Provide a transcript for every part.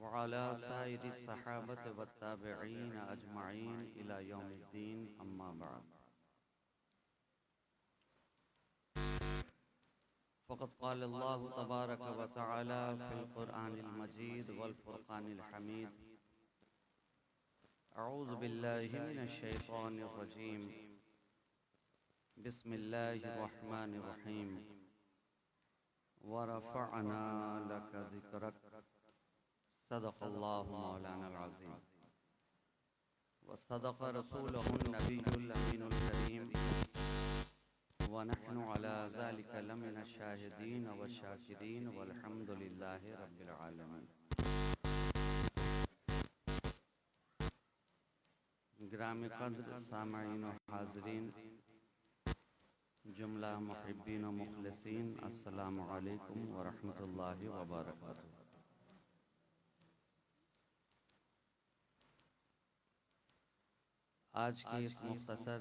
वअला साइरि सहाबत व ताबिईन अजमईन इला यौमिद्दीन अम्मा बाद। फ़क़द क़ाल अल्लाहु तबारक व तआला फ़िल क़ुरआनिल मजीद वल फ़ुरक़ानिल हमीद। अऊज़ु बिल्लाहि मिनश शैतानिर रजीम। बिस्मिल्लाहिर रहमानिर रहीम। व रफ़अना लका ज़िक्रक। सदक़ल्लाहु मौलानाल अज़ीम व सदक़ रसूलुहुन नबियुल अमीनुल करीम व नहनु अला ज़ालिका लमिनश शाहिदीन व शाकिरीन वल्हम्दुलिल्लाहि रब्बिल आलमीन। गिरामी क़द्र सामईन व हाज़रीन, जुमला मुहिब्बीन व मुख़लिसीन, अस्सलामु अलैकुम व रहमतुल्लाहि व बरकातुहू। आज की इस मुख्तसर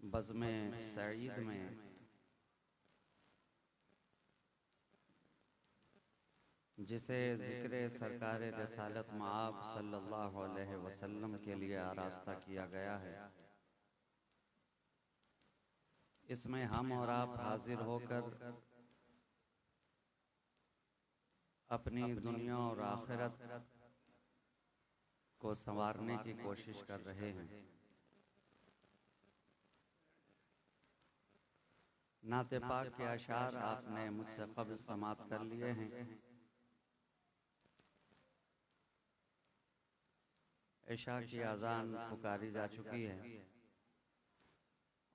बज़्म सईद में जिसे ज़िक्र सरकार रिसालत मआब सल्लल्लाहु अलैहि वसल्लम के लिए आरास्ता किया गया है, इसमें हम और आप हाजिर होकर अपनी दुनिया और आखिरत को संवारने की कोशिश कर रहे हैं। नाते पाक के अशार आपने मुझसे कब्ल समात कर लिए हैं। इशा की अज़ान पुकारी जा चुकी है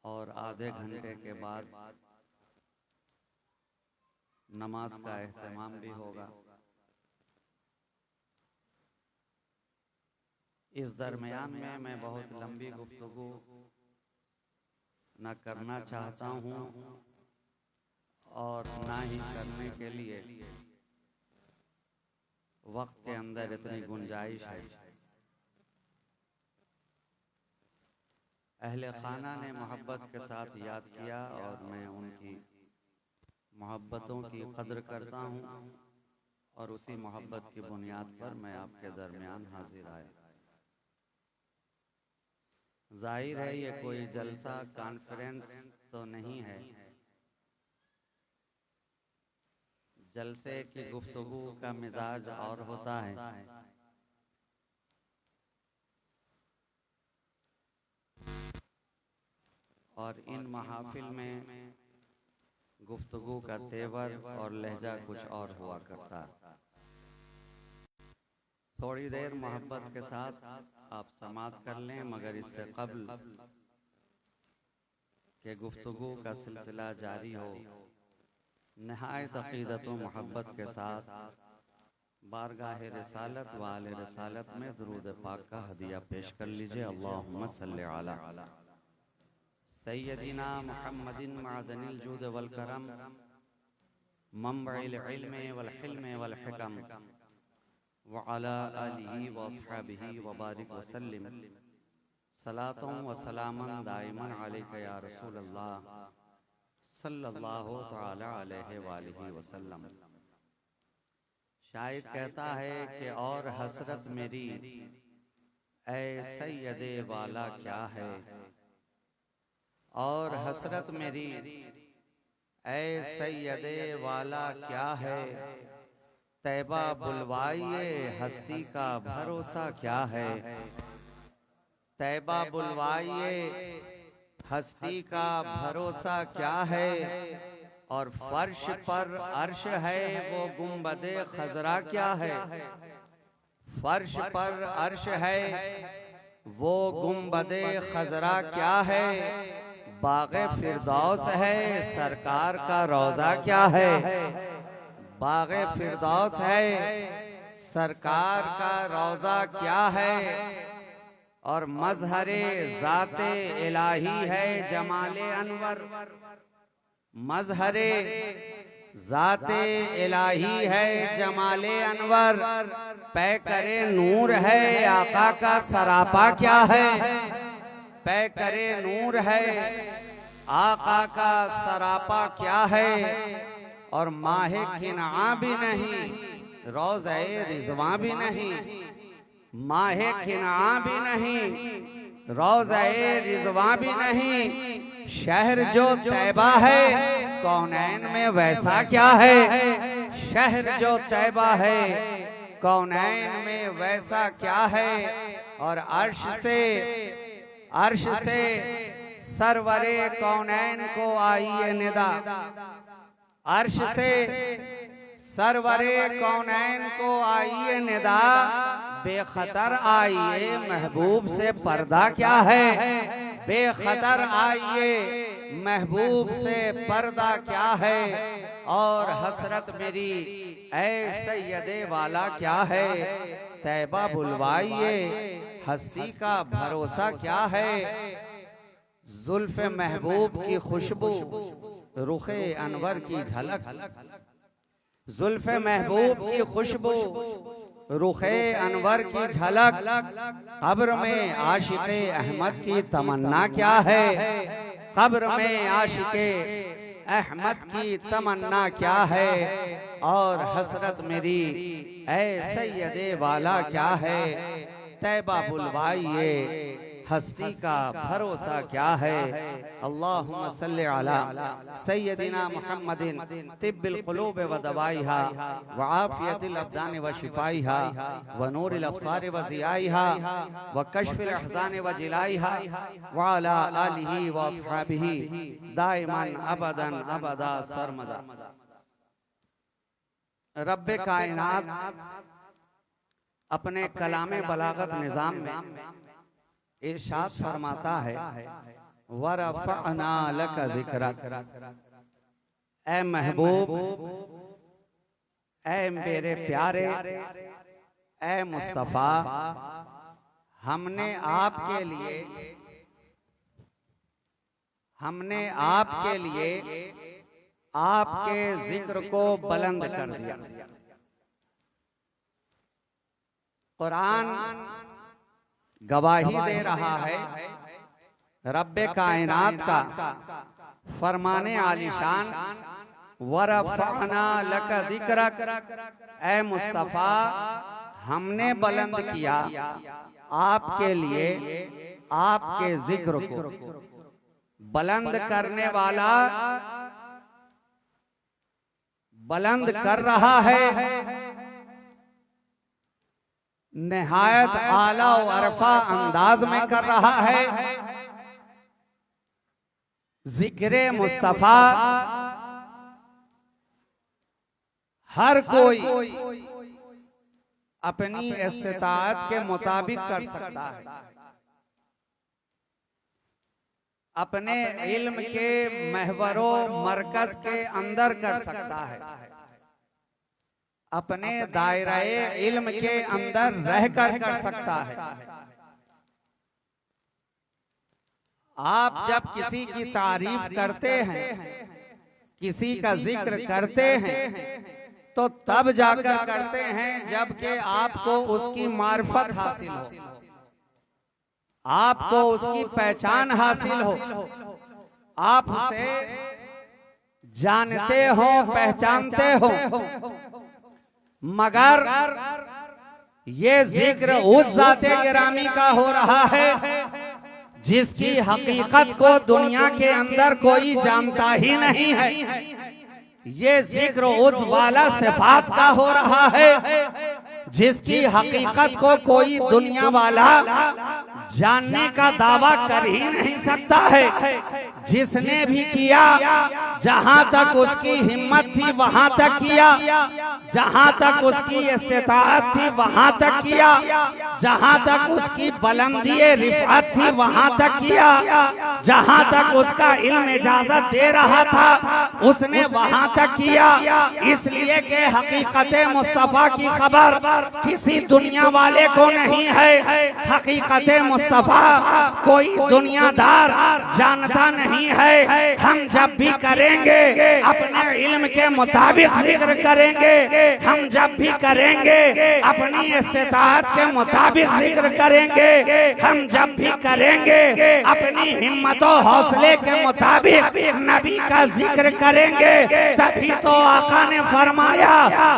और आधे घंटे के बाद नमाज का एहतमाम भी होगा। इस दरमियान में मैं बहुत लंबी गुफ्तगू न करना चाहता हूँ और ना ही करने के लिए वक्त के अंदर इतनी गुंजाइश है। अहले खाना ने मोहब्बत के साथ याद किया और मैं उनकी मोहब्बतों की कद्र करता हूँ और उसी मोहब्बत की बुनियाद पर मैं आपके दरमियान हाजिर आया। जाहिर है ये कोई जलसा कॉन्फ्रेंस तो नहीं है। जलसे की गुफ्तगू का मिजाज और होता है। और इन महाफिल में गुफ्तगू का तेवर और लहजा कुछ और हुआ करता है। थोड़ी देर मोहब्बत के साथ आप समात कर लें, मगर इससे कब्ल के गुफ्तगू का सिलसिला जारी हो, नहायत अक़ीदत व मोहब्बत के साथ बारगाह रिसालत व आले रिसालत में दुरूद पाक का हदिया पेश कर लीजिए। अल्लाहुम्मा सल्लि अला सय्यदिना मुहम्मदिन मअदनिल जूद वल करम मंबइल इल्म वल हिल्म वल हिकम व अला आलिहि व अस्हाबिहि व बारिक व सल्लिम सलातों व सलामन दाइमन अलैका या रसूल अल्लाह सल्लल्लाहु तआला अलैहि व आलिहि वसल्लम। शायद कहता है कि और हसरत मेरी ऐ सैयदे वाला क्या है, और हसरत मेरी ऐ सैयदे वाला क्या है, तैबा बुलवाइए हस्ती का भरोसा क्या है, तैबा बुलवाइए हस्ती का भरोसा क्या है, और फर्श पर अर्श है वो गुंबदे खजरा क्या है, फर्श पर अर्श है वो गुंबदे खजरा क्या है, बाग़े फिरदौस है सरकार का रोज़ा क्या है, बाग़े फिरदौस है सरकार का रोज़ा क्या है, और मज़हरे ज़ाते इलाही है जमाले अनवर, मज़हरे ज़ाते इलाही है जमाले अनवर, पै करे नूर है आका का सरापा क्या है, पै करे नूर है आका का सरापा क्या है, और माहे किना भी नहीं रोज़े रिज़वां भी नहीं, माहे किना भी नहीं, रोज़े रिज़वां भी नहीं, शहर जो तैबा है कौनैन में वैसा क्या है, शहर जो तैबा है कौनैन में वैसा क्या है। और अर्श से सरवरे कौनैन को आइए निदा, अर्श से सरवरे कौनैन को आइए निदा, बेखतर आइए महबूब से पर्दा क्या है, बेखतर आइए महबूब से पर्दा क्या है। और हसरत मेरी ऐ सैयदे वाला क्या है, तैबा बुलवाइए हस्ती का भरोसा क्या है। जुल्फ़े महबूब की खुशबू, रुखे अनवर की झलक, जुल्फ़े महबूब की खुशबू, रुखे अनवर की झलक, कब्र में आशिक़े अहमद की तमन्ना क्या है, कब्र में आशिक़े अहमद की तमन्ना क्या है। और हसरत मेरी ऐ सैयदे वाला क्या है, तैबा बुलवाइए हस्ती का भरोसा क्या है। अल्लाहुम्मा सल्लि अला सय्यदिना मुहम्मदिन तिब्बिल क़ुलूब व दवाइहा व आफियतिल अब्दान व शिफाइहा व नूरिल अब्सार व ज़ियाइहा व कश्फिल अहज़ान व जिलाइहा व अला आलिहि व अस्हाबिहि दाइमन अबदन अबदा सरमदा। रब्बे कायनात अपने कलामे बलागत निज़ाम में इरशाद फरमाता है, वरफ़अना लक ज़िक्रक, ऐ महबूब, ऐ मेरे प्यारे, ऐ मुस्तफ़ा, हमने आपके लिए आपके जिक्र को बुलंद कर दिया। कुरान गवाही दे रहा है रब्बे कायनात का फरमाने आलिशान, वरफ़अना लक ज़िक्रक, ऐ मुस्तफ़ा, हमने बुलंद किया आपके लिए आपके जिक्र को। बुलंद करने वाला बुलंद कर रहा है, निहायत आला व अरफा अंदाज में कर रहा है। जिक्रे मुस्तफा हर कोई अपनी इस्तिताअत के मुताबिक कर सकता है, अपने इल्म के महवरो मरकज के अंदर कर सकता है, अपने दायरे इल्म के अंदर रहकर कर सकता है। आप जब किसी की तारीफ करते हैं, किसी का जिक्र करते हैं, तो तब जाकर करते हैं जबकि आपको उसकी मार्फत हासिल हो, आपको उसकी पहचान हासिल हो, आप उसे जानते हो, पहचानते हो। मगर ये जिक्र उस ज़ाते गिरामी का हो रहा है जिसकी हकीकत को दुनिया के अंदर कोई जानता ही नहीं है। ये जिक्र उस वाला सिफात का हो रहा है जिसकी हकीकत को कोई दुनिया वाला जानने का दावा कर ही नहीं सकता है। जिसने भी किया, जहां तक उसकी हिम्मत थी वहां तक किया, जहां तक उसकी इस्तिताअत थी वहां तक किया, जहां तक उसकी बुलंदी रिफात थी वहां तक किया, जहां तक उसका इल्म इजाजत दे रहा था उसने वहां तक किया। इसलिए कि हकीकत मुस्तफा की खबर किसी दुनिया वाले को नहीं है। हकीकत मुस्तफा कोई दुनियादार जानता नहीं नहीं है। हम जब भी करेंगे अपने इल्म के मुताबिक जिक्र करेंगे, हम जब भी करेंगे अपनी इस्तिताअत के मुताबिक जिक्र करेंगे, हम जब भी करेंगे अपनी हिम्मत और हौसले के मुताबिक नबी का जिक्र करेंगे, तभी तो आका ने फरमाया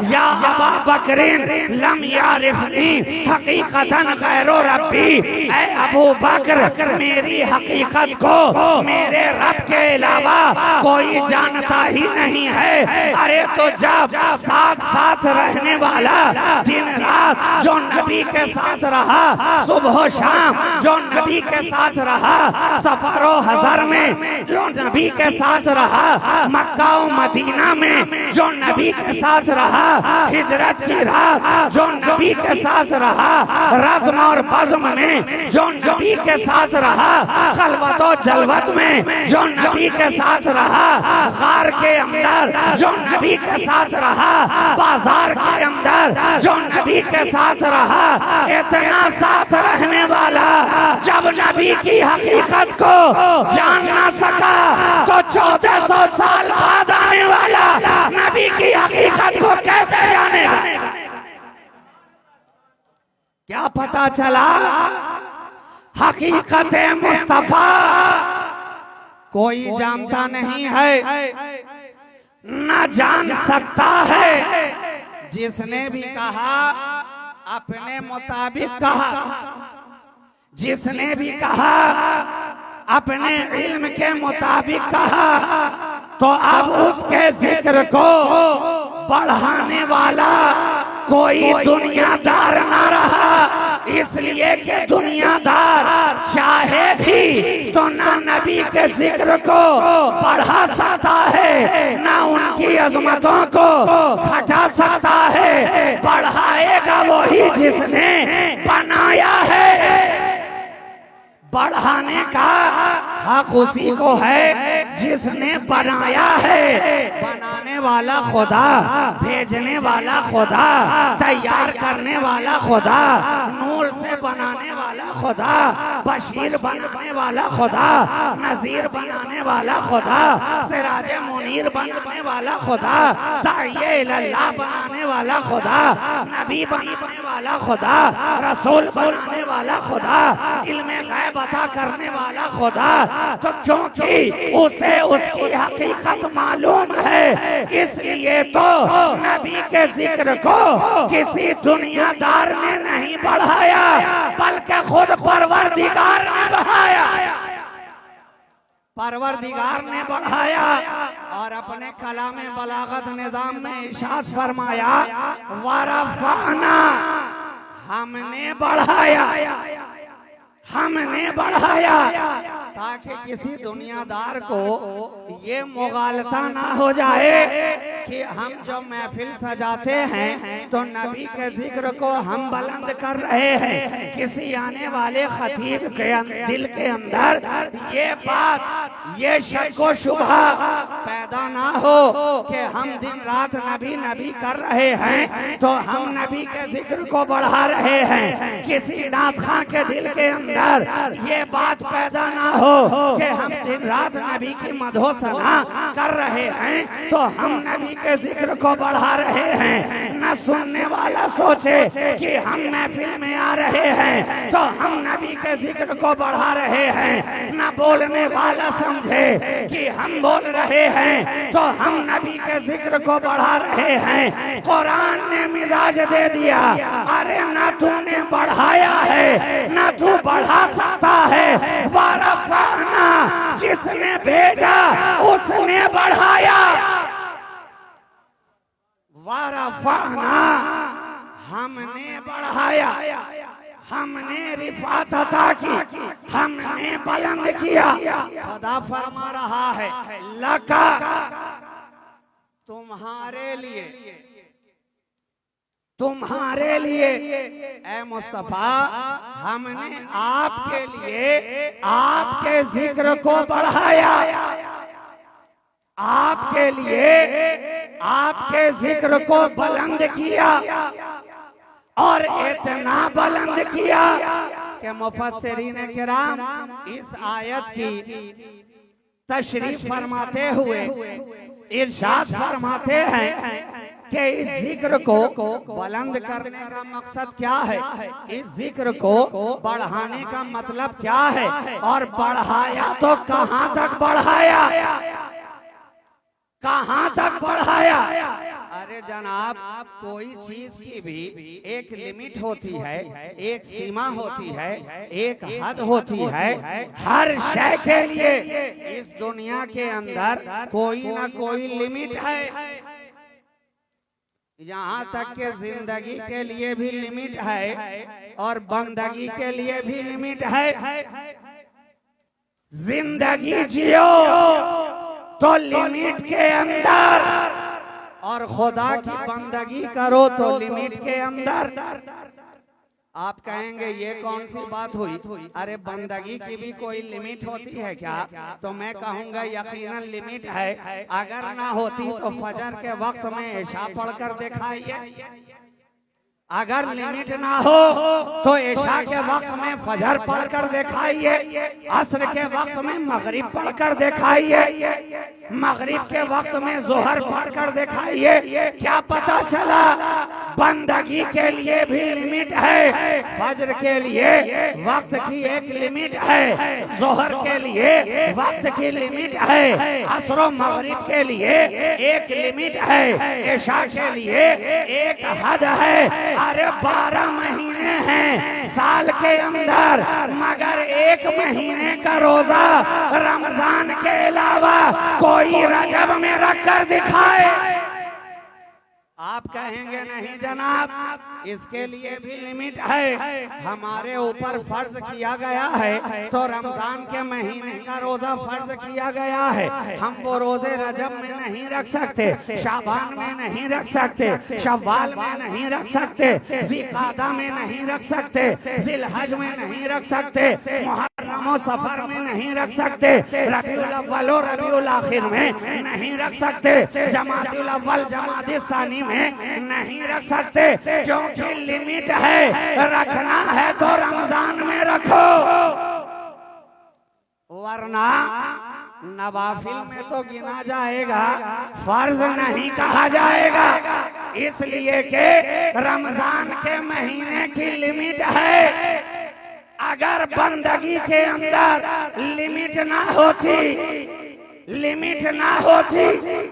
या अबा बकरीन लम यारिफनी हकीकतन गैरो रब्बी, ऐ अबू बकर मेरी हकीकत को मेरे रब के अलावा कोई जानता ही नहीं है। अरे तो जब साथ साथ रहने वाला दिन रात जो नबी के साथ रहा, सुबह शाम जो नबी के साथ रहा, सफरो हजर में जो नबी के साथ रहा, मक्का और मदीना में जो नबी के साथ रहा, हिजरत की रात जो नबी के साथ रहा, रज़्म और बज़्म में जो नबी के साथ रहा, खलवत और जलवत में जो नबी के साथ रहा, गार के अंदर जो नबी के साथ रहा, बाजार के अंदर जो नबी के साथ रहा, इतना साथ रहने वाला जब नबी की हकीकत को जान ना सका तो 1400 साल बाद आने वाला नबी की हकीकत को कैसे जानेगा? क्या पता चला? हकीकत मुस्तफा कोई जानता नहीं है, न जान सकता है। जिसने भी कहा अपने मुताबिक कहा, जिसने भी कहा अपने इल्म के मुताबिक कहा, तो अब उसके जिक्र को बढ़ाने वाला कोई दुनियादार ना रहा। इसलिए कि दुनियादार चाहे भी तो ना नबी के जिक्र को बढ़ा सकता है, ना उनकी अजमतों को घटा सकता है। बढ़ाएगा वही जिसने बनाया है। बढ़ाने का हक उसी को है जिसने बनाया है। बनाने वाला खुदा, भेजने वाला खुदा, तैयार करने वाला खुदा, नूर से बनाने वाला खुदा, बशीर बनाने वाला खुदा, नजीर बनाने वाला खुदा, सिराज मुनीर बनाने वाला खुदा, दाइये इल्लाह बनाने वाला खुदा, नबी बनाने वाला खुदा, रसूल बनाने वाला खुदा, इल्मे गैब अता करने वाला खुदा। तो क्योंकि उसे उसकी हकीकत मालूम है, इसलिए तो नबी के जिक्र को किसी दुनियादार ने नहीं बढ़ाया, बल्कि खुद परवरदिगार ने बढ़ाया। परवरदिगार ने बढ़ाया और अपने कलाम बलागत निजाम में इरशाद फरमाया, वरफ़अना, हमने बढ़ाया, हमने बढ़ाया, ताकि किसी दुनियादार को ये मुगालता ना हो जाए कि हम जो महफिल सजाते हैं तो नबी के जिक्र को हम बुलंद कर रहे हैं। किसी आने वाले खतीब के दिल के अंदर ये बात, ये शक व शुबहा पैदा ना हो कि हम दिन रात नबी नबी कर रहे हैं तो हम नबी के जिक्र को बढ़ा रहे हैं। किसी नात खां के दिल के अंदर ये बात पैदा ना हो कि हम दिन रात नबी की मधोसना कर रहे हैं तो हम नबी के जिक्र को बढ़ा रहे हैं। न सुनने वाला सोचे कि हम महफिल में आ रहे हैं तो हम नबी के जिक्र को बढ़ा रहे हैं, न बोलने वाला समझे कि हम बोल रहे हैं तो हम नबी के जिक्र को बढ़ा रहे हैं। कुरान ने मिजाज दे दिया, अरे न तूने बढ़ाया है न तू बढ़ा सकता है। वरफ़अना, जिसने भेजा उसने बढ़ाया। वरफ़अना, हमने बढ़ाया, हमने रिफ़ात अता की, हमने बुलंद किया। खुदा फरमा रहा है, लका, तुम्हारे लिए, तुम्हारे लिए ए मुस्तफा, हमने आपके लिए आपके जिक्र को बढ़ाया, आपके लिए आपके जिक्र को बुलंद किया और इतना बुलंद किया कि मुफस्सिरीन किराम इस आयत की तशरीफ फरमाते हुए इरशाद फरमाते हैं कि इस जिक्र को बुलंद करने का मकसद क्या है, इस जिक्र को बढ़ाने का मतलब क्या है, और बढ़ाया तो कहाँ तक बढ़ाया, कहाँ तक बढ़ाया। अरे जनाब, कोई चीज की भी एक लिमिट होती है, एक सीमा होती है, एक हद होती है। हर शय के लिए इस दुनिया के अंदर कोई ना कोई लिमिट है। यहाँ तक के जिंदगी के लिए भी लिमिट है और बंदगी के लिए भी लिमिट है। जिंदगी जियो तो लिमिट के अंदर, और खुदा की बंदगी करो तो लिमिट के अंदर। आप कहेंगे ये कौन सी बात हुई, अरे बंदगी की भी कोई लिमिट होती है क्या? तो मैं कहूँगा यकीनन लिमिट है। अगर ना होती तो फजर के वक्त में इशा पढ़कर दिखाइए। अगर लिमिट ना हो तो इशा के वक्त में फजर पढ़कर दिखाइए, असर के वक्त में मगरिब पढ़कर दिखाइए, मगरिब के वक्त में जोहर पढ़कर दिखाइए। क्या पता चला बंदगी के लिए भी लिमिट है, फजर के लिए वक्त की एक लिमिट है, जोहर के लिए वक्त की लिमिट है, असर और मगरिब के लिए एक लिमिट है, इशा के लिए एक हद है। अरे 12 महीने हैं साल के अंदर, मगर एक महीने का रोजा रमजान के अलावा कोई रजब में रखकर दिखाए। आप कहेंगे नहीं जनाब, इसके लिए भी लिमिट है। हमारे ऊपर फर्ज किया गया है तो रमजान के महीने का रोजा फर्ज किया गया है। हम वो रोजे रजब में नहीं रख सकते, शाबान में नहीं रख सकते, शव्वाल में नहीं रख सकते, ज़िक़ादा में नहीं रख सकते, ज़िलहज में नहीं रख सकते, मुहर्रम और सफर में नहीं रख सकते, रबीउल अव्वल और रबीउल आखिर में नहीं रख सकते, जमातुल अव्वल जमात सानी में नहीं रख सकते। क्योंकि लिमिट है, रखना है तो रमजान में रखो, वरना नवाफिल में तो गिना जाएगा, फर्ज नहीं कहा जाएगा। इसलिए कि रमजान के महीने की लिमिट है। अगर बंदगी के अंदर लिमिट ना होती, लिमिट ना होती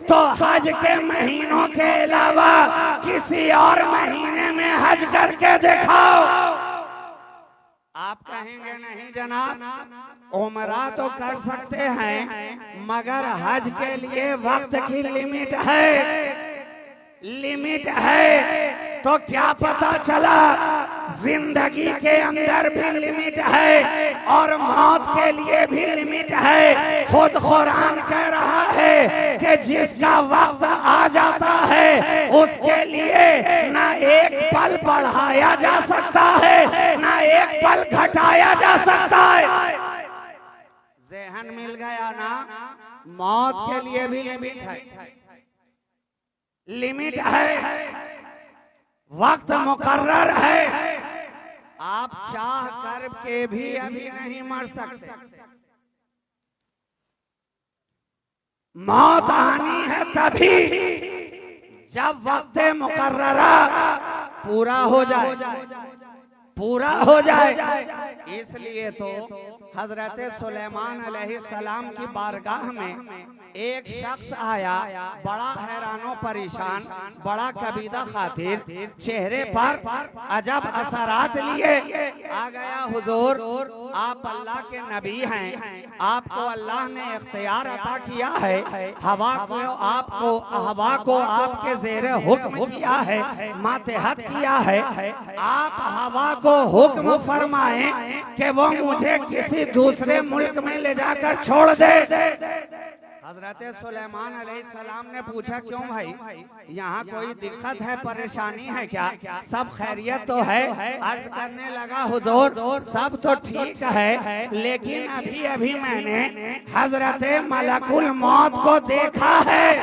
तो हज के महीनों के अलावा किसी और महीने में हज करके दिखाओ। आप कहेंगे नहीं जनाब, उमरा तो कर सकते हैं मगर हज के लिए वक्त की लिमिट है, लिमिट है। तो क्या पता चला जिंदगी के अंदर भी लिमिट है और मौत के लिए भी लिमिट है। खुद कुरान कह रहा है कि जिसका वक्त आ जाता है उसके लिए ना एक पल बढ़ाया जा सकता है, ना एक पल घटाया जा सकता है। ज़हन मिल गया ना? मौत के लिए भी लिमिट है, लिमिट है, वक्त मुकर्रर है। आप चाह कर के भी अभी नहीं मर सकते। मौत आनी है तभी जब वक्त मुकर्ररा पूरा हो जाए, पूरा हो जाए। इसलिए तो हजरत सुलेमान अलैहिस्सलाम की बारगाह में एक शख्स आया, बड़ा हैरानो परेशान, बड़ा कबीदा खातिर, चेहरे पर अजब असरात लिए। आ गया हुजूर, आप अल्लाह के नबी हैं, आपको अल्लाह ने इख्तियार अता किया है, हवा को आपके ज़ेरे हुक्म किया है, मातहत किया है। आप हवा को हुक्म फरमाएं कि वो मुझे किसी दूसरे मुल्क में ले जाकर छोड़ दे। हजरत सुलेमान अलैहिस्सलाम ने पूछा, क्यों भाई, यहाँ कोई दिक्कत है, परेशानी है क्या? सब खैरियत तो है? अर्ज करने लगा, हुजूर सब तो ठीक है, लेकिन अभी अभी मैंने हजरत मलकुल मौत को देखा है।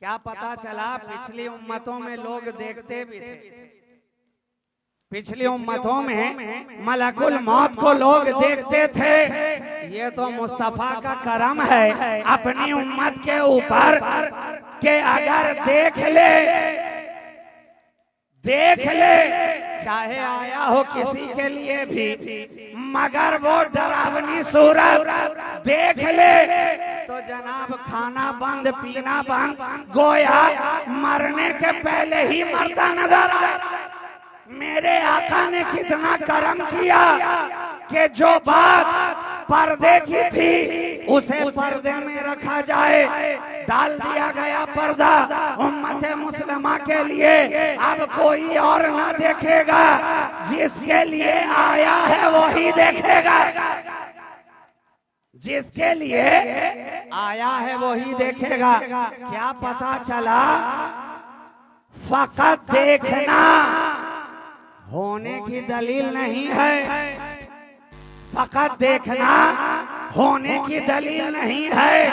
क्या पता चला? पिछली उम्मतों में लोग देखते भी थे, पिछली उम्मतों में मलकुल मौत को लोग देखते थे, ये तो मुस्तफा का करम है अपनी उम्मत के ऊपर के अगर देख ले चाहे आया हो किसी के लिए भी, मगर वो डरावनी सूरत देख ले तो जनाब खाना बंद पीना बंद, गोया मरने के पहले ही मरता नजर आया। मेरे आका ने कितना करम किया कि जो बात पर्दे की थी उसे पर्दे में रखा जाए, डाल दिया गया पर्दा उम्मत मुस्लिमा के लिए। अब कोई और ना देखेगा, जिसके लिए आया है वही देखेगा, जिसके लिए आया है वही देखेगा। क्या पता चला? फकत देखना होने की दलील नहीं है, फकत देखना होने की दलील नहीं है,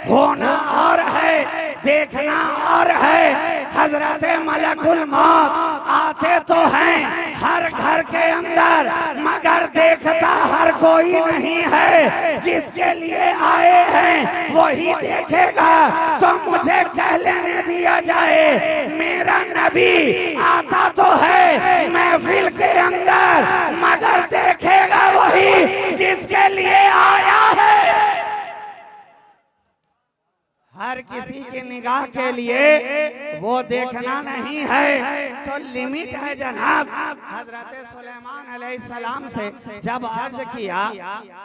होना और है देखना और है। हजरत मलकुल मौत आते तो हैं हर घर के अंदर, मगर देखता हर कोई नहीं है, जिसके लिए आए हैं वही देखेगा। तो मुझे कह लेने दिया जाए, मेरा नबी आता तो है महफिल के अंदर, मगर देखेगा वही जिसके लिए आया है। हर किसी की निगाह के लिए वो देखना नहीं है, तो लिमिट है जनाब। हजरत सुलेमान अलैहिस्सलाम से जब अर्ज किया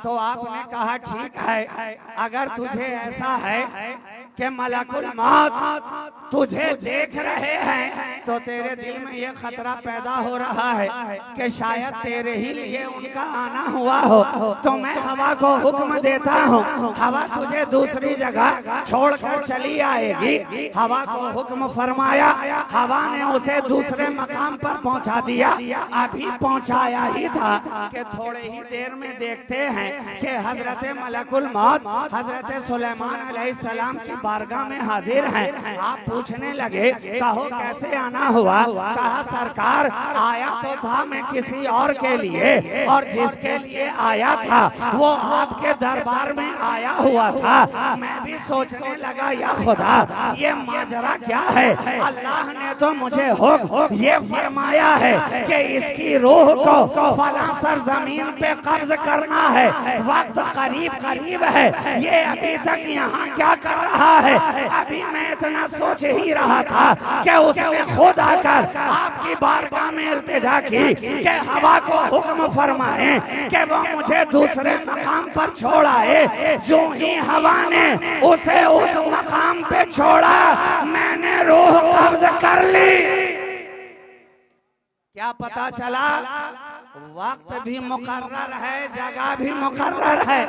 तो आपने कहा ठीक है, अगर तुझे ऐसा है कि मलकुल मौत तुझे देख रहे हैं तो तेरे दिल में ये खतरा पैदा हो रहा है कि शायद तेरे ही लिए उनका आना हुआ हो, तो मैं हवा को हुक्म देता हूँ, हवा तुझे दूसरी जगह छोड़कर चली आएगी। हवा को हुक्म फरमाया, हवा ने उसे दूसरे मकाम पर पहुँचा दिया। अभी पहुँचाया ही था कि थोड़े ही देर में देखते हैं कि हजरत मलकुल मौत हजरत सुलेमान अलैहिस्सलाम की बारगाह में हाजिर हैं। आप पूछने लगे, कहो कैसे आना हुआ? कहा सरकार आया तो था मैं किसी और के लिए, और जिसके लिए आया था वो आपके दरबार में आया हुआ था। मैं भी सोचने लगा या खुदा ये माजरा क्या है? अल्लाह ने तो मुझे ये फरमाया है कि इसकी रूह को फला सरजमीन पे कब्ज करना है, वक्त करीब करीब है, ये अभी तक यहाँ क्या कर रहा है? अभी मैं इतना सोच ही रहा था कि उसने खुद आकर आपकी बारगाह में इल्तिजा की कि हवा को हुक्म फरमाए कि वो मुझे दूसरे मकाम पर छोड़ाए। जो ही हवा ने उसे उस मकाम पे छोड़ा, मैंने रूह कब्ज कर ली। क्या पता चला? वक्त भी मुकर्रर है, जगह भी मुकर्रर है,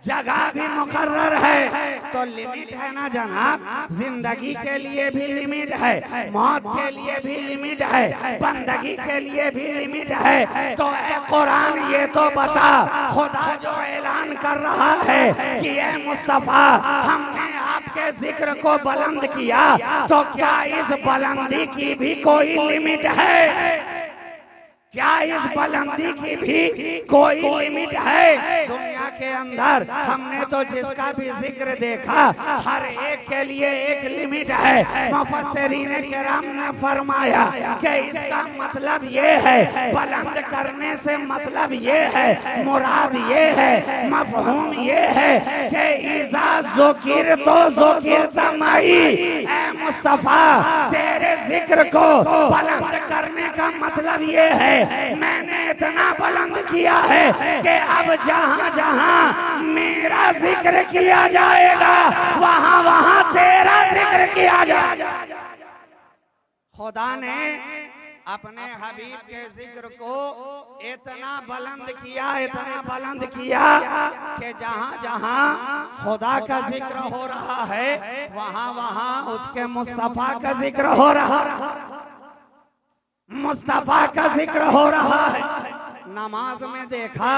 जगह भी मुकर्रर है, तो लिमिट है ना जनाब। जिंदगी के लिए भी लिमिट है, मौत के लिए भी लिमिट है, बंदगी के लिए भी लिमिट है। तो ए कुरान ये तो बता, खुदा जो ऐलान कर रहा है कि ए मुस्तफा हमने आपके जिक्र को बुलंद किया, तो क्या इस बुलंदी की भी कोई लिमिट है? क्या इस बुलंदी की भी कोई लिमिट है? दुनिया के अंदर हमने तो जिसका भी जिक्र देखा, हर एक के लिए एक लिमिट है। मुफस्सिरीन किराम ने फरमाया कि इसका मतलब ये है, बुलंद करने से मतलब ये है, मुराद ये है, मफहूम ये है कि इज़ा ज़ुकिर तो ज़ुकिरत मई। ए मुस्तफा तेरे जिक्र को बुलंद करने का मतलब ये है, मैंने इतना बुलंद किया है कि अब जहां जहां मेरा जिक्र किया जाएगा वहां वहां तेरा जिक्र किया जाएगा। खुदा ने अपने हबीब के जिक्र को इतना बुलंद किया, इतना बुलंद किया कि जहां जहां खुदा का जिक्र हो रहा है वहां वहां उसके मुस्तफा का जिक्र हो रहा है, मुस्तफा का जिक्र हो रहा है। नमाज में देखा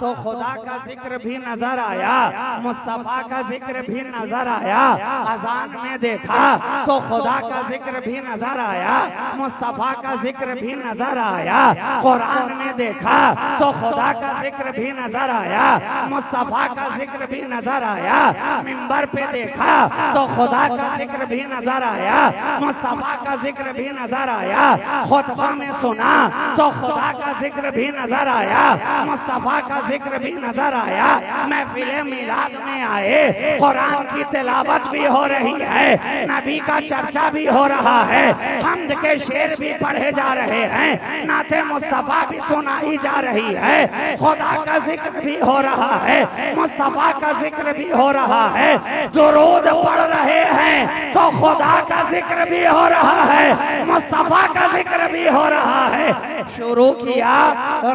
तो खुदा का जिक्र भी नजर आया, मुस्तफा का जिक्र भी नजर आया। अजान में देखा तो खुदा का जिक्र भी नजर आया, मुस्तफा का जिक्र भी नजर आया। कुरान में देखा तो खुदा का जिक्र भी नजर आया, मुस्तफा का जिक्र भी नजर आया। मिंबर पे देखा तो खुदा का जिक्र भी नजर आया, मुस्तफा का जिक्र भी नजर आया। खुतबा में सुना तो खुदा का जिक्र भी नजर आया, मुस्तफा का जिक्र भी नजर आया। महफिल मिलाद में आए, कुरान की तिलावत भी हो रही है, नबी का चर्चा भी हो रहा है, हम्द के शेर भी पढ़े जा रहे हैं, नाते मुस्तफा भी सुनाई जा रही है, खुदा का जिक्र भी हो रहा है, मुस्तफा का जिक्र भी हो रहा है, दुरूद पढ़ रहे हैं तो खुदा का जिक्र भी हो रहा है, मुस्तफा का जिक्र भी हो रहा है। शुरू किया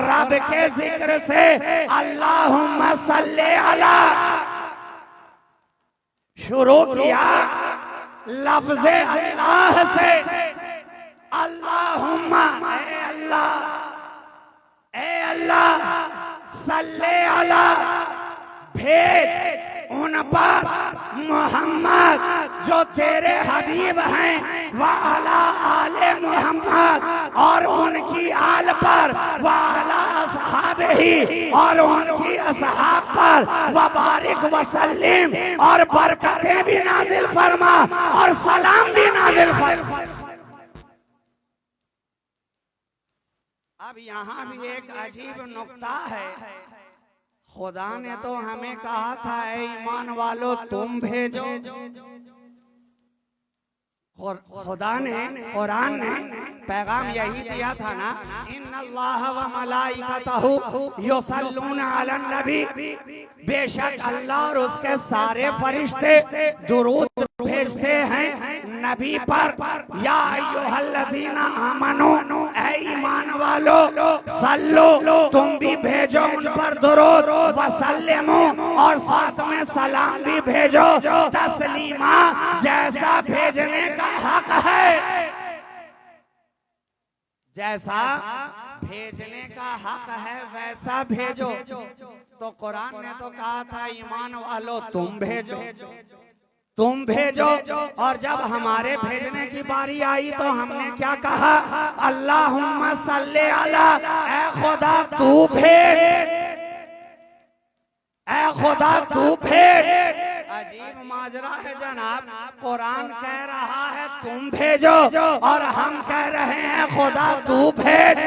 रब के जिक्र से, अल्लाहुम्मा सल्ले अला। शुरू किया लफ्ज़ अल्लाह से, अल्लाहुम्मा, ए अल्लाह सल्ले अला, भेज उन पर मोहम्मद जो तेरे हबीब हैं, वाला आले मोहम्मद, और उनकी आल पर, वाला असहाब ही, और उनकी असहाब पर, वबारिक वसल्लिम, और बरकतें भी नाजिल फरमा और सलाम भी नाजिल फरमा। अब यहाँ भी एक अजीब नुक्ता है। खुदा ने तो हमें कहा था, ऐ ईमान वालों तुम भेजो। खुदा ने, कुरान ने पैगाम यही दिया था ना, इन्नल्लाह व मलाइकतहु युसल्लूना अलन नबी, बेशक अल्लाह और उसके सारे फरिश्ते दुरूद भेजते हैं नबी पर। या अय्युहल्लज़ीना आमनू, ऐ ईमान वालों, सल्लो, तुम भी भेजो उन पर दुरूद, वसल्लिमू, और साथ में सलाम भी भेजो, तस्लीमा, जैसा भेजने का हक है, जैसा भेजने का हक है वैसा भेजो। तो कुरान ने तो कहा था, ईमान वालों तुम भेजो, तुम भेजो। और जब हमारे भेजने की बारी आई तो हमने क्या कहा, अल्लाहुम्मा सल्ले अला, ऐ खुदा तू भेज, ऐ खुदा तू भेज। अजीब माजरा है जनाब, कुरान कह रहा है तुम भेजो और हम कह रहे हैं खुदा तू भेज।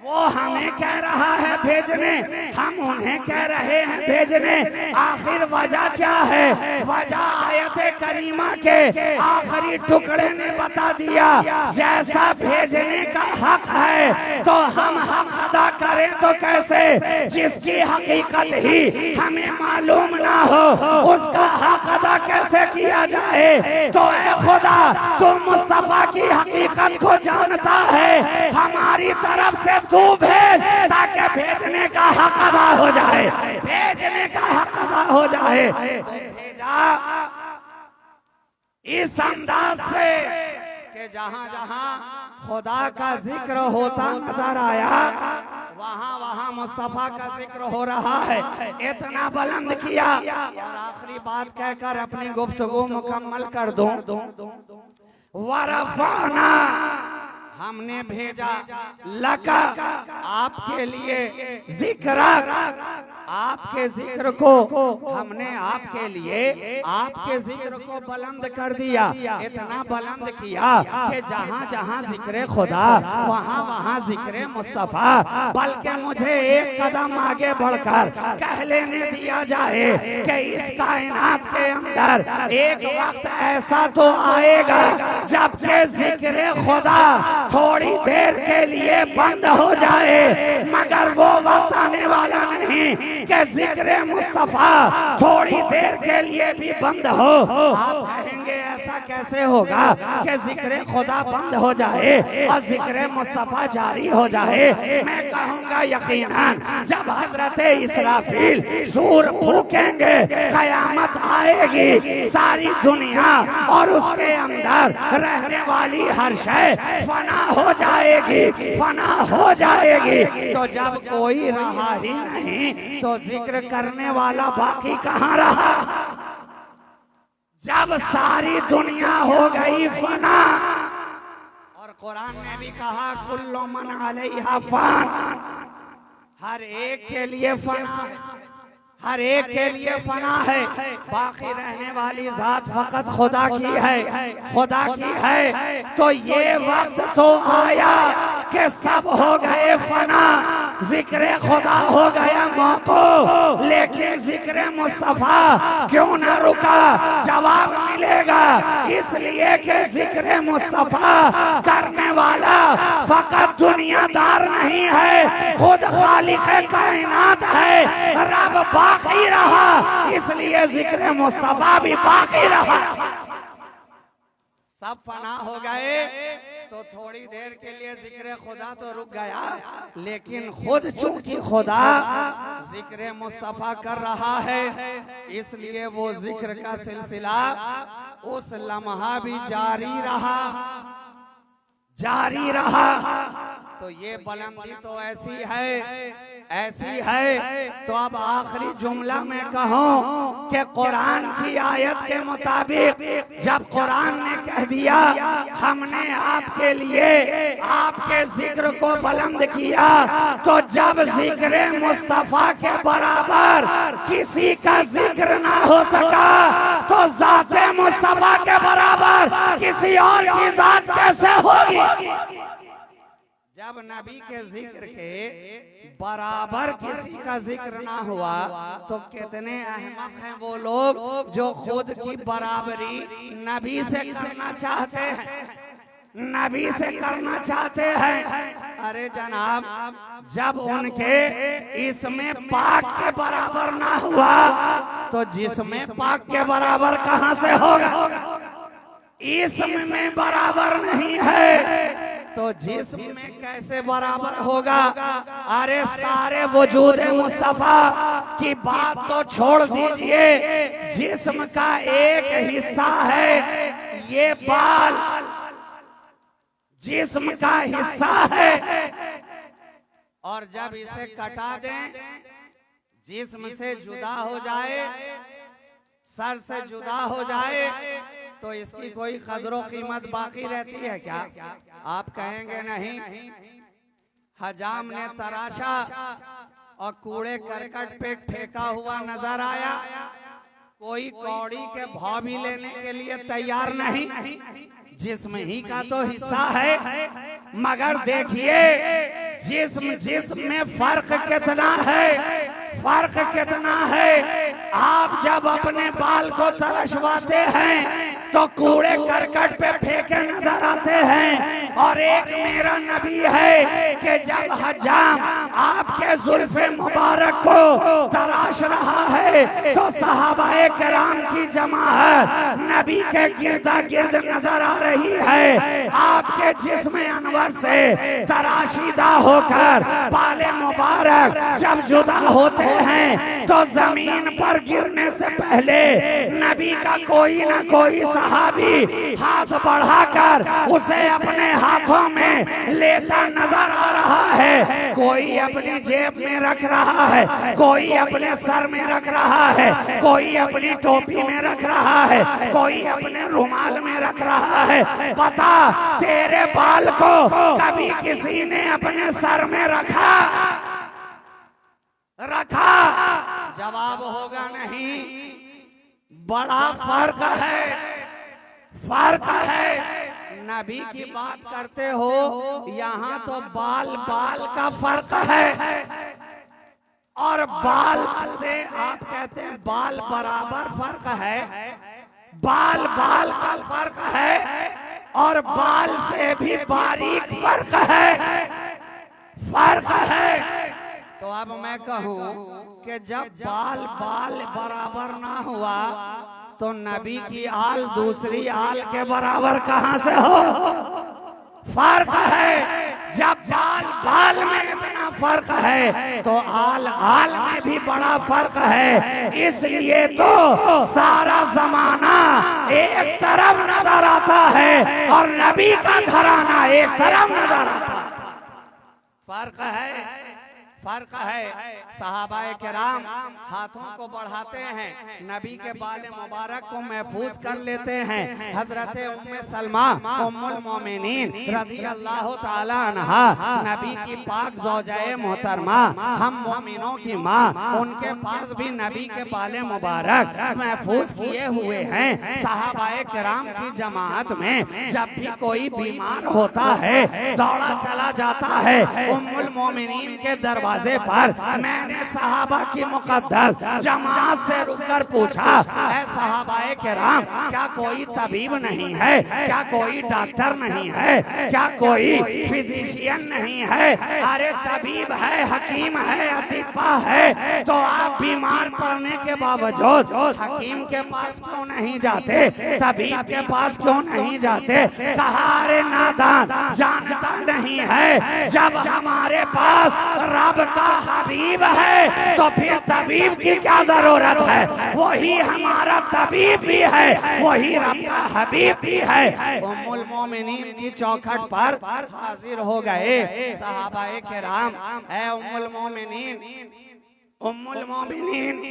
वो हमें कह रहा है भेजने, हम उन्हें कह रहे हैं भेजने। आखिर वजह क्या है? वजह आयत करीमा के आखिरी टुकड़े ने बता दिया, जैसा भेजने का हक है तो हम हक अदा करें तो कैसे, जिसकी हकीकत ही हमें मालूम ना हो उसका हक अदा कैसे किया जाए। तो ऐ खुदा तू मुस्तफा की हकीकत को जानता है, हमारी तरफ से तू भेज ताकि भेजने का हक अदा हो जाए, भेजने का हक अदा हो जाए। भेजा इस अंदाज से कि जहां जहां खुदा का जिक्र होता नजर आया वहां वहां मुस्तफा का जिक्र हो रहा है। इतना बुलंद किया। और आखिरी बात कहकर अपनी गुफ्तगू मुकम्मल कर दूं, वरफाना, हमने भेजा लका, आपके लिए जिक्र, आपके जिक्र को हमने आपके लिए आपके जिक्र को बुलंद कर दिया। इतना बुलंद किया कि जहाँ जहाँ जिक्र खुदा वहाँ वहाँ जिक्र मुस्तफा। बल्कि मुझे एक कदम आगे बढ़कर कह लेने दिया जाए कि इस कायनात के अंदर एक वक्त ऐसा तो आएगा जबकि जिक्र खुदा थोड़ी देर के लिए बंद हो जाए, मगर वो वक्त आने वाला नहीं कि जिक्र मुस्तफा थोड़ी देर के लिए भी बंद हो। आप कहेंगे ऐसा ऐसा कैसे होगा कि जिक्र खुदा बंद हो जाए और जिक्र मुस्तफा जारी हो जाए। मैं कहूँगा यकीनन जब हजरत इसराफील सूर फूकेंगे, कयामत आएगी, सारी दुनिया और उसके अंदर रहने वाली हर शय फना हो जाएगी, फना हो जाएगी। तो जब कोई रहा ही नहीं तो जिक्र करने वाला बाकी कहाँ रहा? जब सारी दुनिया हो गई फना, और कुरान ने भी कहा कुल्लु मन अलैहा फान, हर एक के लिए फना है, हर एक के लिए फना है, बाकी रहने वाली जात फकत खुदा की है, खुदा की है। तो ये वक्त तो आया कि सब हो गए फना, जिक्र खुदा हो गया मौको, लेकिन जिक्र मुस्तफा क्यों ना रुका? जवाब मिलेगा इसलिए कि जिक्र मुस्तफा करने वाला फकत दुनियादार नहीं है, खुद खालिक कायनात है। रब बाकी रहा इसलिए जिक्र मुस्तफा भी बाकी रहा। सब फना हो गए तो थोड़ी देर के लिए जिक्र खुदा तो रुक गया, लेकिन खुद चूंकि खुदा जिक्र मुस्तफा कर रहा है इसलिए वो जिक्र का सिलसिला उस लम्हा भी जारी रहा, जारी रहा। तो ये बुलंदी तो ऐसी है, ऐसी है। तो अब आखिरी जुमला में कहूँ कि कुरान की आयत के मुताबिक जब कुरान ने कह दिया हमने आपके लिए आपके जिक्र को बुलंद किया, तो जब जिक्र मुस्तफा के बराबर किसी का जिक्र ना हो सका तो जाते मुस्तफा के बराबर किसी और की जात कैसे होगी? जब नबी के जिक्र के बराबर किसी का जिक्र ना हुआ तो कितने अहमक हैं वो लोग जो खुद की बराबरी नबी से करना चाहते हैं, नबी से करना चाहते हैं। अरे जनाब, जब उनके इसमें पाक के बराबर ना हुआ तो जिसमें पाक के बराबर कहां से होगा? इसमें बराबर नहीं है तो जिस्म में कैसे बराबर होगा? अरे सारे वजूद मुस्तफा की बात तो छोड़ दीजिए, जिस्म का एक हिस्सा है ये बाल, जिस्म का हिस्सा है, और जब इसे कटा दें जिस्म से जुदा हो जाए, सर से जुदा हो जाए तो इसकी कोई कदर कीमत बाकी रहती है क्या? आप कहेंगे नहीं। हजाम ने तराशा और कूड़े करकट पे फेंका हुआ नजर आया, कोई कौड़ी के भाव भी लेने के लिए तैयार नहीं। जिस्म ही का तो हिस्सा है, मगर देखिए जिस्म में फर्क कितना है, फर्क कितना है। आप जब अपने बाल को तरशवाते हैं तो कूड़े करकट पे फेंके नजर आते हैं, और एक मेरा नबी है कि जब हजाम आपके जुल्फे मुबारक को तराश रहा है तो सहाबाए किराम की जमात नबी के गिरदा गिर्द नजर आ रही है। आपके जिस्म अनवर से तराशीदा होकर बाले मुबारक जब जुदा होते हैं तो जमीन पर गिरने से पहले नबी का कोई ना कोई सहाबी हाथ बढ़ाकर उसे अपने हाथों में लेता नजर आ रहा है। कोई अपनी जेब में रख रहा है, कोई अपने सर में रख रहा है, कोई अपनी टोपी में रख रहा है, कोई अपने रुमाल में रख रहा है। पता तेरे बाल को कभी किसी ने अपने सर में रखा? जवाब होगा नहीं। बड़ा फर्क है, फर्क है। नबी की बात करते हो, यहाँ तो बाल बाल का फर्क है, और बाल से आप कहते हैं बाल बराबर फर्क है, बाल बाल का फर्क है, और बाल से भी बारीक फर्क है, फर्क है। तो अब मैं कहूँ कि जब बाल बाल बराबर ना हुआ तो नबी की आल दूसरी आल के बराबर कहां से हो? फर्क है। जब बाल बाल में इतना फर्क है तो आल आल में भी बड़ा फर्क है। इसलिए तो सारा जमाना एक तरफ नजर आता है और नबी का घराना एक तरफ नजर आता है। फर्क है, फर्क है। सहाबाए किराम हाथों को बढ़ाते हैं, नबी के बाल मुबारक को महफूज कर लेते हैं। हजरत उम्मे सलमा उम्मुल मोमिनीन रज़ियल्लाहु ताला अन्हा, नबी की पाक ज़ौजाए मोहतरमा, हम मोमिनों की माँ, उनके पास भी नबी के बाल मुबारक महफूज किए हुए हैं। सहाबाए किराम की जमात में जब भी कोई बीमार होता है दौड़ा चला जाता है उम्मुल मोमिनीन के दरबार पर। मैंने सहाबा की मुकद्दस जमात से रुककर पूछा, ऐ सहाबाए किराम, क्या कोई तबीब नहीं है? क्या कोई डॉक्टर नहीं है? क्या कोई फिजिशियन नहीं है? अरे तबीब है, हकीम है, अतिब्बा है, तो आप बीमार पड़ने के बावजूद हकीम के पास क्यों नहीं जाते? तबीब के पास क्यों नहीं जाते? कहा, अरे नादान, जानता नहीं है, जब हमारे पास रब का हबीब है तो फिर तबीब की क्या जरूरत है? वही हमारा तबीब भी है, वही रब का हबीब भी है। उम्मुल मोमिनीन की चौखट पर हाजिर हो गए सहाबाए किराम। ऐ उम्मुल मोमिनीन, उम्मुल मोमिनीन,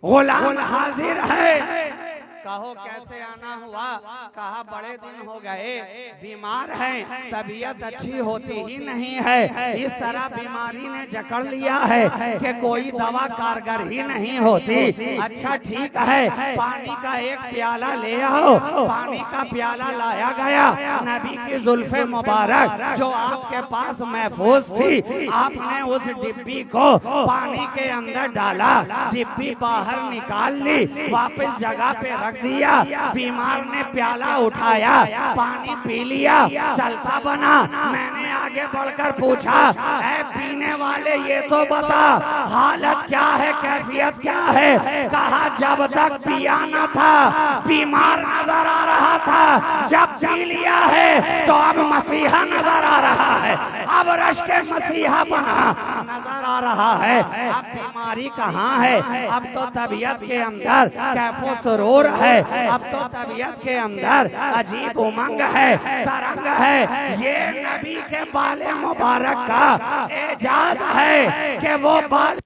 गुलाम हाजिर है। कहो कैसे आना हुआ? कहा बड़े दिन हो गए, बीमार हैं, तबीयत अच्छी होती ही नहीं है। इस तरह बीमारी ने जकड़ लिया है कि कोई दवा कारगर ही नहीं होती। अच्छा ठीक है, पानी का एक प्याला ले आओ। पानी का प्याला लाया गया। नबी की जुल्फे मुबारक जो आपके पास महफूज थी, आपने उस डिब्बी को पानी के अंदर डाला, डिब्बी बाहर निकाल ली, वापस जगह पे रख दिया। बीमार ने प्याला उठाया, पानी पी लिया, चलता बना। मैंने आगे बढ़कर पूछा, ऐ पीने वाले ये तो बता हालत क्या है, कैफियत क्या है? कहा जब तक पिया न था बीमार नजर आ रहा था, जब पी लिया है तो अब मसीहा नजर आ रहा है, अब रश के मसीहा बना नजर आ रहा है। अब बीमारी कहाँ है? अब तो तबीयत के अंदर कैफो सुरूर है, अब तो तबीयत के अंदर अजीब उमंग है, तरंग है। ये नबी के बाले मुबारक का एजाज है कि वो बाल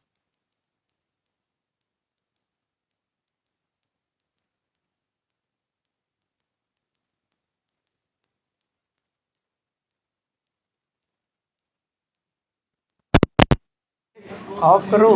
ऑफ करो।